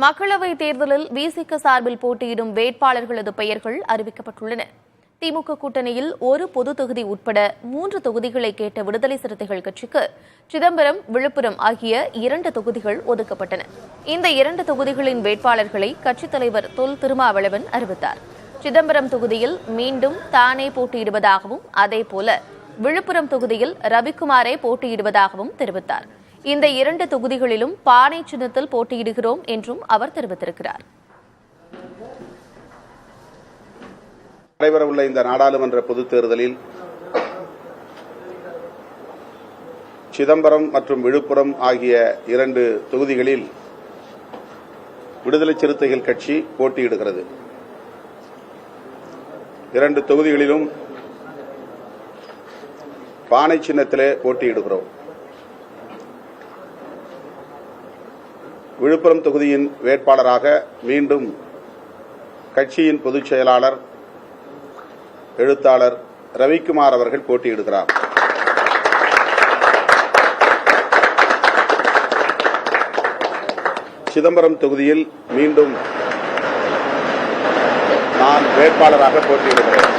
மக்களவை தேர்தலில் விசிக சார்பில் போட்டியிடும் வேட்பாளர்களது பெயர்கள் அறிவிக்கப்பட்டுள்ளன. திமுக கூட்டணியில் ஒரு பொது தொகுதி உட்பட 3 தொகுதிகளை கேட்ட விடுதலை சிறுத்தைகள் கட்சிக்கு சிதம்பரம், விழுப்புரம் ஆகிய 2 தொகுதிகள் ஒதுக்கப்பட்டன. இந்த 2 தொகுதிகளின் வேட்பாளர்களை கட்சித் தலைவர் தொல் திருமாவளவன் அறிவித்தார். சிதம்பரம் தொகுதியில் மீண்டும் தானே போட்டியிடுவதாகவும், அதேபோல விழுப்புரம் தொகுதியில் ரவிக்குமாரே போட்டியிடுவதாகவும் தெரிவித்தார். இந்த 2 தொகுதிகளிலும் பானை சின்னத்தில் போட்டியிடுகிறோம் என்றும் அவர் தெரிவித்திருக்கிறார். நடைபெறவுள்ள இந்த நாடாளுமன்ற பொதுத் தேர்தலில் சிதம்பரம் மற்றும் விழுப்புரம் ஆகிய 2 தொகுதிகளில் விடுதலை சிறுத்தைகள் கட்சி போட்டியிடுகிறது. 2 தொகுதிகளிலும் பானை சின்னத்திலே போட்டியிடுகிறோம். விழுப்புரம் தொகுதியின் வேட்பாளராக மீண்டும் கட்சியின் பொதுச் செயலாளர், எழுத்தாளர் ரவிக்குமார் அவர்கள் போட்டியிடுகிறார். சிதம்பரம் தொகுதியில் மீண்டும் நான் வேட்பாளராக போட்டியிடுகிறேன்.